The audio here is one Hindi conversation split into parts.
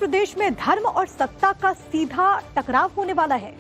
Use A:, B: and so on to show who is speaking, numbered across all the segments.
A: प्रदेश में धर्म और सत्ता का सीधा टकराव होने वाला है।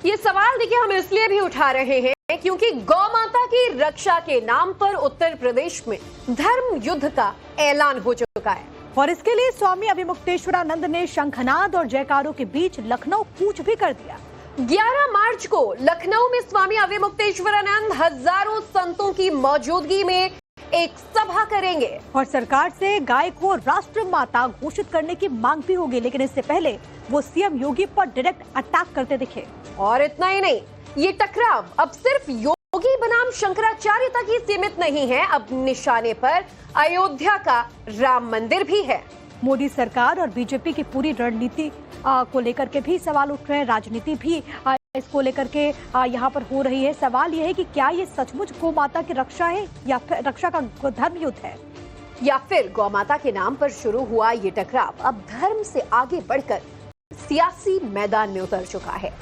B: ये सवाल देखिए हम इसलिए भी उठा रहे हैं क्योंकि गौ माता की रक्षा के नाम पर उत्तर प्रदेश में धर्म युद्ध का ऐलान हो चुका है
A: और इसके लिए स्वामी अभिमुक्तेश्वरानंद ने शंखनाद और जयकारों के बीच लखनऊ कूच भी कर दिया।
B: 11 मार्च को लखनऊ में स्वामी अभिमुक्तेश्वरानंद हजारों संतों की मौजूदगी में एक सभा करेंगे
A: और सरकार से गाय को राष्ट्र माता घोषित करने की मांग भी होगी, लेकिन इससे पहले वो सीएम योगी पर डायरेक्ट अटैक करते दिखे।
B: और इतना ही नहीं, ये टकराव अब सिर्फ योगी बनाम शंकराचार्य तक ही सीमित नहीं है, अब निशाने पर अयोध्या का राम मंदिर भी है।
A: मोदी सरकार और बीजेपी की पूरी रणनीति को लेकर के भी सवाल उठ रहे हैं, राजनीति भी इसको लेकर के यहाँ पर हो रही है। सवाल यह है कि क्या ये सचमुच गौ माता की रक्षा है या फिर रक्षा का धर्म युद्ध है,
B: या फिर गौ माता के नाम पर शुरू हुआ ये टकराव अब धर्म से आगे बढ़कर सियासी मैदान में उतर चुका है।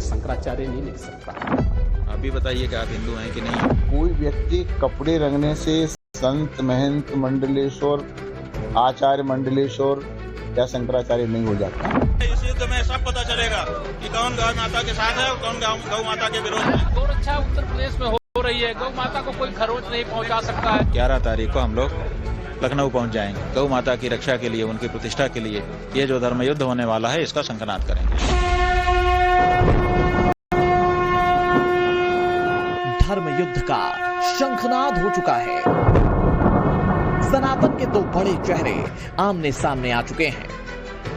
C: शंकराचार्य नहीं लिख सकता।
D: अभी बताइए कि आप हिंदू हैं कि नहीं?
E: कोई व्यक्ति कपड़े रंगने से संत महंत मंडलेश्वर आचार्य मंडलेश्वर या शंकराचार्य नहीं हो जाता।
D: इस युद्ध में सब पता चलेगा कि कौन गौ माता के साथ है और कौन गौ माता के विरोध में।
C: गौ रक्षा उत्तर प्रदेश में हो रही है, गौ माता को कोई खरोच नहीं पहुंचा सकता है।
D: 11 तारीख को हम लोग लखनऊ पहुंच जाएंगे। गौ माता की रक्षा के लिए, उनकी प्रतिष्ठा के लिए ये जो धर्म युद्ध होने वाला है इसका शंखनाद करेंगे।
F: धर्म युद्ध का शंखनाद हो चुका है। सनातन के दो बड़े चेहरे आमने सामने आ चुके हैं।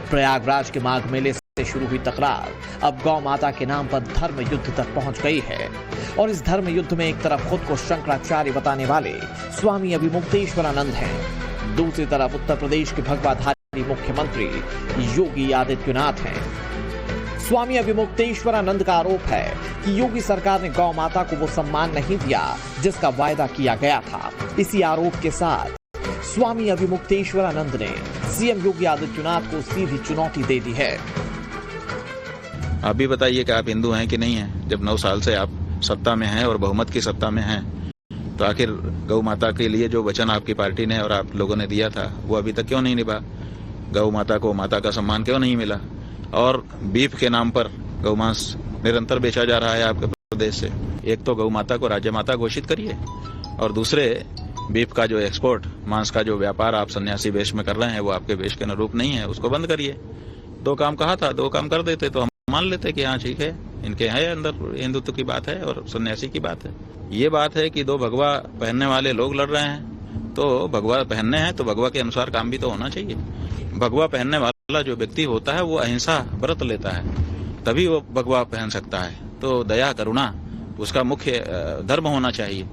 F: प्रयागराज के माघ मेले से शुरू हुई तकरार अब गौ माता के नाम पर धर्म युद्ध तक पहुंच गई है और इस धर्म युद्ध में एक तरफ खुद को शंकराचार्य बताने वाले स्वामी अभिमुक्तेश्वरानंद हैं, दूसरी तरफ उत्तर प्रदेश के भगवाधारी मुख्यमंत्री योगी आदित्यनाथ हैं। स्वामी अभिमुक्तेश्वरानंद का आरोप है कि योगी सरकार ने गौ माता को वो सम्मान नहीं दिया जिसका वायदा किया गया था। इसी आरोप के साथ स्वामी अभिमुक्तेश्वरानंद ने सीएम योगी आदित्यनाथ को सीधी चुनौती दे दी है।
D: अभी बताइए कि आप हिंदू हैं कि नहीं हैं? जब 9 साल से आप सत्ता में हैं और बहुमत की सत्ता में हैं, तो आखिर गौ माता के लिए जो वचन आपकी पार्टी ने और आप लोगों ने दिया था वो अभी तक क्यों नहीं निभा? गौ माता को माता का सम्मान क्यों नहीं मिला? और बीफ के नाम पर गौ मांस निरंतर बेचा जा रहा है आपके प्रदेश से। एक तो गौ माता को राज्य माता घोषित करिए और दूसरे बीफ का जो एक्सपोर्ट, मांस का जो व्यापार आप सन्यासी वेश में कर रहे हैं वो आपके वेश के अनुरूप नहीं है, उसको बंद करिए। 2 काम कहा था, 2 काम कर देते तो हम मान लेते कि हाँ ठीक है, इनके है अंदर हिंदुत्व की बात है और सन्यासी की बात है। ये बात है कि 2 भगवा पहनने वाले लोग लड़ रहे हैं, तो भगवा पहनने हैं तो भगवा के अनुसार काम भी तो होना चाहिए। भगवा पहनने वाला जो व्यक्ति होता है वो अहिंसा व्रत लेता है, तभी वो भगवा पहन सकता है। तो दया करुणा उसका मुख्य धर्म होना चाहिए।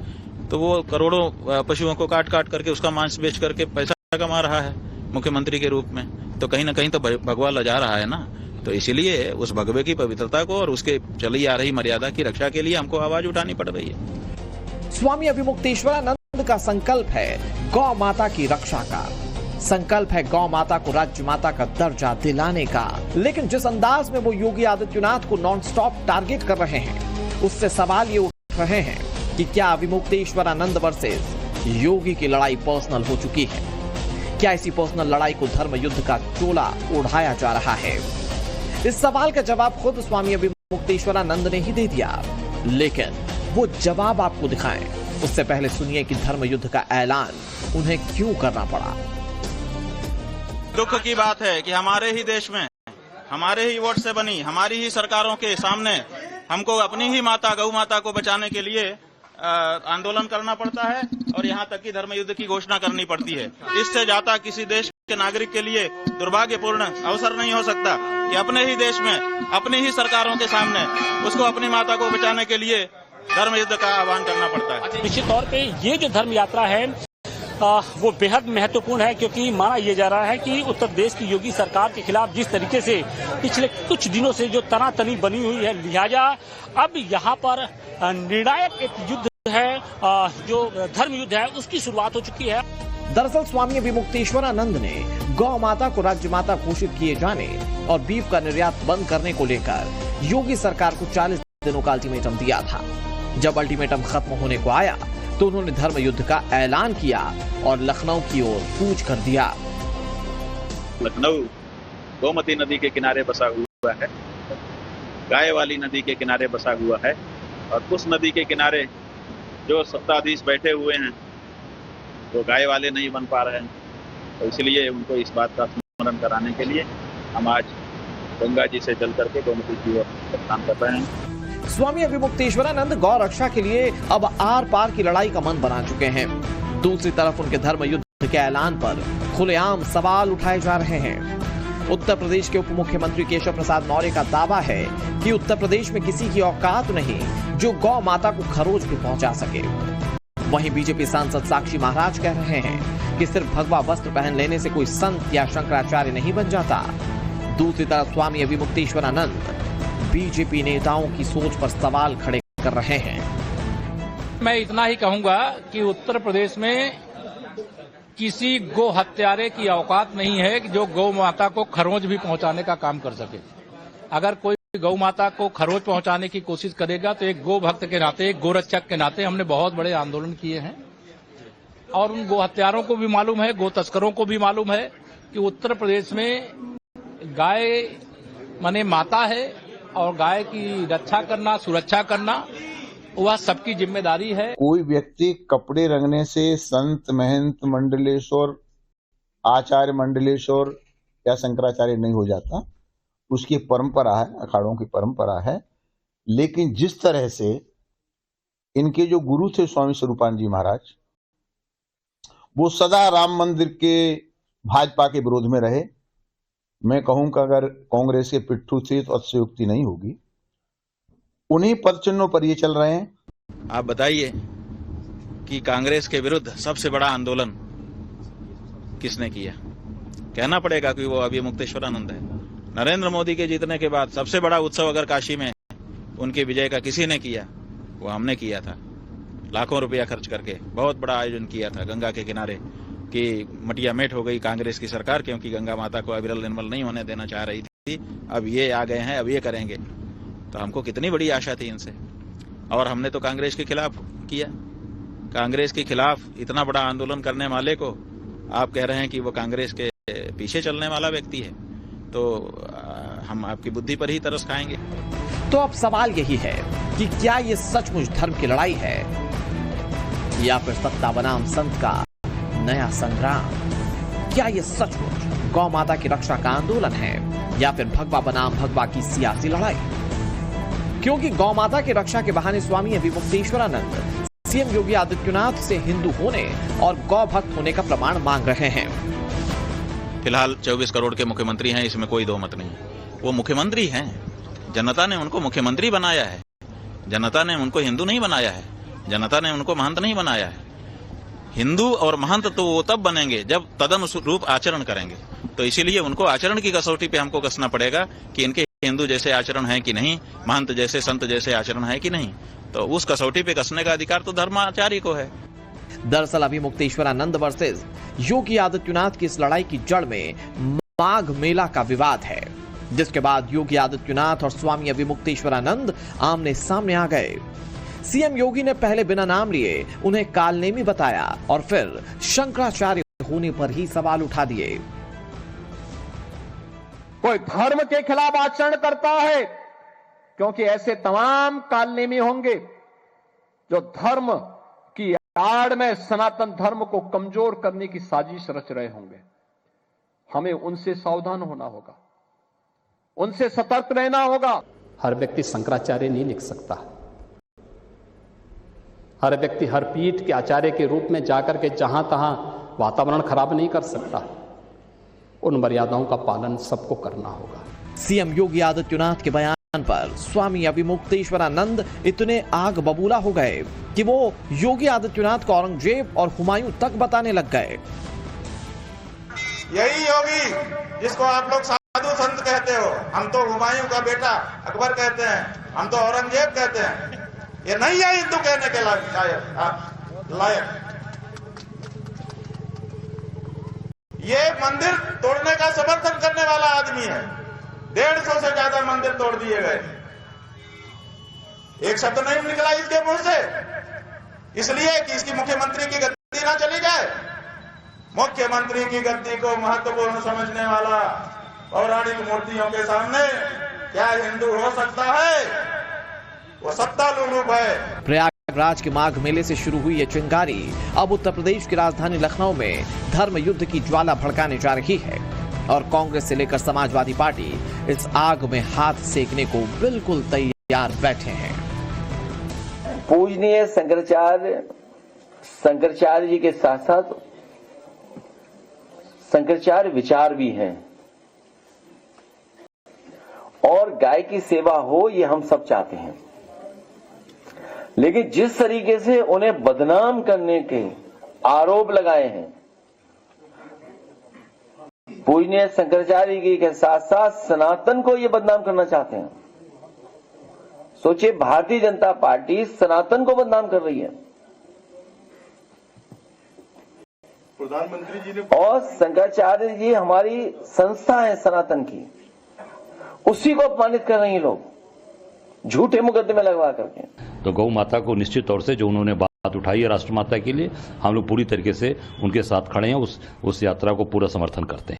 D: तो वो करोड़ों पशुओं को काट काट करके उसका मांस बेच करके पैसा कमा रहा है मुख्यमंत्री के रूप में, तो कहीं ना कहीं तो भगवा लजा रहा है ना। तो इसीलिए उस भगवे की पवित्रता को और उसके चली आ रही मर्यादा की रक्षा के लिए हमको आवाज उठानी पड़ रही है।
F: स्वामी अभिमुक्तेश्वरानंद का संकल्प है गौ माता की रक्षा का, संकल्प है गौ माता को राज्य माता का दर्जा दिलाने का। लेकिन जिस अंदाज में वो योगी आदित्यनाथ को नॉन स्टॉप टारगेट कर रहे हैं, उससे सवाल ये उठ रहे हैं कि क्या अभिमुक्तेश्वरानंद वर्सेस योगी की लड़ाई पर्सनल हो चुकी है? क्या इसी पर्सनल लड़ाई को धर्म युद्ध का चोला ओढ़ाया जा रहा है? इस सवाल का जवाब खुद स्वामी अभिमुक्तेश्वरानंद ने ही दे दिया, लेकिन वो जवाब आपको दिखाएं उससे पहले सुनिए कि धर्म युद्ध का ऐलान उन्हें क्यों करना पड़ा।
D: दुख की बात है कि हमारे ही देश में, हमारे ही वोट से बनी हमारी ही सरकारों के सामने हमको अपनी ही माता गौ माता को बचाने के लिए आंदोलन करना पड़ता है और यहाँ तक कि धर्म युद्ध की घोषणा करनी पड़ती है। इससे ज्यादा किसी देश के नागरिक के लिए दुर्भाग्यपूर्ण अवसर नहीं हो सकता कि अपने ही देश में अपनी ही सरकारों के सामने उसको अपनी माता को बचाने के लिए धर्म युद्ध का आह्वान करना पड़ता है।
G: निश्चित तौर पे ये जो धर्म यात्रा है वो बेहद महत्वपूर्ण है, क्योंकि माना यह जा रहा है कि उत्तर प्रदेश की योगी सरकार के खिलाफ जिस तरीके से पिछले कुछ दिनों से जो तनातनी बनी हुई है, लिहाजा अब यहाँ पर निर्णायक एक युद्ध है, जो धर्म युद्ध है उसकी शुरुआत हो चुकी है।
F: दरअसल स्वामी अभिमुक्तेश्वरानंद ने गौ माता को राज्य माता घोषित किए जाने और बीफ का निर्यात बंद करने को लेकर योगी सरकार को 40 दिनों का अल्टीमेटम दिया था। जब अल्टीमेटम खत्म होने को आया तो उन्होंने धर्म युद्ध का ऐलान किया और लखनऊ की ओर कूच कर दिया।
D: लखनऊ गोमती नदी के किनारे बसा हुआ है, गाय वाली नदी के किनारे बसा हुआ है, और उस नदी के किनारे जो सत्ताधीश बैठे हुए हैं वो गाय वाले नहीं बन पा रहे हैं। तो इसलिए उनको इस बात का स्मरण कराने के लिए हम आज गंगा जी से चल करके गोमती की ओर प्रस्थान कर रहे हैं।
F: स्वामी अभिमुक्तेश्वरानंद गौ रक्षा के लिए अब आर पार की लड़ाई का मन बना चुके हैं। दूसरी तरफ उनके धर्म युद्ध के ऐलान पर खुलेआम सवाल उठाए जा रहे हैं। उत्तर प्रदेश के उप मुख्यमंत्री केशव प्रसाद मौर्य का दावा है कि उत्तर प्रदेश में किसी की औकात नहीं जो गौ माता को खरोच भी पहुंचा सके। वहीं बीजेपी सांसद साक्षी महाराज कह रहे हैं कि सिर्फ भगवा वस्त्र पहन लेने से कोई संत या शंकराचार्य नहीं बन जाता। दूसरी तरफ स्वामी अभिमुक्तेश्वरानंद बीजेपी नेताओं की सोच पर सवाल खड़े कर रहे हैं।
C: मैं इतना ही कहूंगा कि उत्तर प्रदेश में किसी गो हत्यारे की औकात नहीं है कि जो गौ माता को खरोंच भी पहुंचाने का काम कर सके। अगर कोई गौ माता को खरोंच पहुंचाने की कोशिश करेगा तो एक गो भक्त के नाते, एक गोरक्षक के नाते हमने बहुत बड़े आंदोलन किए हैं और उन गो हत्यारों को भी मालूम है, गो तस्करों को भी मालूम है कि उत्तर प्रदेश में गाय माने माता है और गाय की रक्षा करना, सुरक्षा करना वह सबकी जिम्मेदारी है।
E: कोई व्यक्ति कपड़े रंगने से संत, महंत, मंडलेश्वर, आचार्य मंडलेश्वर या शंकराचार्य नहीं हो जाता। उसकी परंपरा है, अखाड़ों की परंपरा है। लेकिन जिस तरह से इनके जो गुरु थे स्वामी स्वरूपानंद जी महाराज, वो सदा राम मंदिर के भाजपा के विरोध में रहे। मैं कहूंगा अगर कांग्रेस के पिट्ठू थे तो अतिशयोक्ति नहीं होगी। उन्हीं पदचिन्हों पर ये चल रहे हैं।
D: आप बताइए कि कांग्रेस के विरुद्ध सबसे बड़ा आंदोलन किसने किया? कहना पड़ेगा कि वो अभिमुक्तेश्वरानंद है। नरेंद्र मोदी के जीतने के बाद सबसे बड़ा उत्सव अगर काशी में उनकी विजय का किसी ने किया, वो हमने किया था। लाखों रुपया खर्च करके बहुत बड़ा आयोजन किया था गंगा के किनारे कि मटिया मेट हो गई कांग्रेस की सरकार, क्योंकि गंगा माता को अविरल निर्मल नहीं होने देना चाह रही थी। अब ये आ गए हैं, अब ये करेंगे। तो हमको कितनी बड़ी आशा थी इनसे, और हमने तो कांग्रेस के खिलाफ किया। कांग्रेस के खिलाफ इतना बड़ा आंदोलन करने वाले को आप कह रहे हैं कि वो कांग्रेस के पीछे चलने वाला व्यक्ति है, तो हम आपकी बुद्धि पर ही तरस खाएंगे।
F: तो अब सवाल यही है कि क्या ये सचमुच धर्म की लड़ाई है या फिर सत्ता बनाम संत का नया संग्राम? क्या ये सचमुच गौ माता की रक्षा का आंदोलन है या फिर भगवा बनाम भगवा की सियासी लड़ाई? क्योंकि गौ माता की रक्षा के बहाने स्वामी अभिमुक्तेश्वरानंद सीएम योगी आदित्यनाथ से हिंदू होने और गौ भक्त होने का प्रमाण मांग रहे हैं।
D: फिलहाल 24 करोड़ के मुख्यमंत्री हैं, इसमें कोई दो मत नहीं। वो मुख्यमंत्री हैं, जनता ने उनको मुख्यमंत्री बनाया है। जनता ने उनको हिंदू नहीं बनाया है, जनता ने उनको महंत नहीं बनाया है। हिंदू और महंत तो वो तब बनेंगे जब तदनुरूप आचरण करेंगे। तो इसीलिए उनको आचरण की कसौटी पे हमको कसना पड़ेगा कि इनके हिंदू जैसे आचरण है कि नहीं, महंत जैसे, संत जैसे आचरण है कि नहीं। तो उस कसौटी पे कसने का अधिकार तो धर्माचार्य को है।
F: दरअसल अभिमुक्तेश्वरानंद वर्सेस योगी आदित्यनाथ की इस लड़ाई की जड़ में माघ मेला का विवाद है, जिसके बाद योगी आदित्यनाथ और स्वामी अभिमुक्तेश्वरानंद आमने सामने आ गए। सीएम योगी ने पहले बिना नाम लिए उन्हें कालनेमी बताया और फिर शंकराचार्य होने पर ही सवाल उठा दिए।
H: कोई धर्म के खिलाफ आचरण करता है, क्योंकि ऐसे तमाम कालनेमी होंगे जो धर्म की आड़ में सनातन धर्म को कमजोर करने की साजिश रच रहे होंगे। हमें उनसे सावधान होना होगा, उनसे सतर्क रहना होगा।
I: हर व्यक्ति शंकराचार्य नहीं लिख सकता। हर व्यक्ति हर पीठ के आचार्य के रूप में जाकर के जहां तहां वातावरण खराब नहीं कर सकता। उन मर्यादाओं का पालन सबको करना होगा।
F: सीएम योगी आदित्यनाथ के बयान पर स्वामी अभिमुक्तेश्वरानंद इतने आग बबूला हो गए कि वो योगी आदित्यनाथ को औरंगजेब और हुमायूं तक बताने लग गए।
J: यही योगी जिसको आप लोग साधु संत कहते हो, हम तो हुमायूं का बेटा अकबर कहते हैं, हम तो औरंगजेब कहते हैं। ये नहीं है हिंदू कहने के लायक। ये मंदिर तोड़ने का समर्थन करने वाला आदमी है। 150 से ज्यादा मंदिर तोड़ दिए गए, एक शब्द नहीं निकला इसके मुंह से, इसलिए कि इसकी मुख्यमंत्री की गद्दी ना चली जाए। मुख्यमंत्री की गद्दी को महत्वपूर्ण समझने वाला पौराणिक मूर्तियों के सामने क्या हिंदू हो सकता है? वो सत्ता लुलूप है।
F: प्रयागराज के माघ मेले से शुरू हुई ये चिंगारी अब उत्तर प्रदेश की राजधानी लखनऊ में धर्म युद्ध की ज्वाला भड़काने जा रही है और कांग्रेस से लेकर समाजवादी पार्टी इस आग में हाथ सेकने को बिल्कुल तैयार बैठे हैं।
K: पूजनीय शंकराचार्य जी के साथ साथ शंकराचार्य विचार भी हैं और गाय की सेवा हो ये हम सब चाहते हैं, लेकिन जिस तरीके से उन्हें बदनाम करने के आरोप लगाए हैं पूजनीय शंकराचार्य जी के साथ साथ सनातन को ये बदनाम करना चाहते हैं। सोचिए, भारतीय जनता पार्टी सनातन को बदनाम कर रही है
J: प्रधानमंत्री जी ने,
K: और शंकराचार्य जी हमारी संस्था है सनातन की, उसी को अपमानित कर रहे हैं लोग झूठे मुकदमे लगवा करके।
L: तो गौ माता को निश्चित तौर से जो उन्होंने बात उठाई है राष्ट्रमाता के लिए, हम लोग पूरी तरीके से उनके साथ खड़े हैं, उस यात्रा को पूरा समर्थन करते हैं।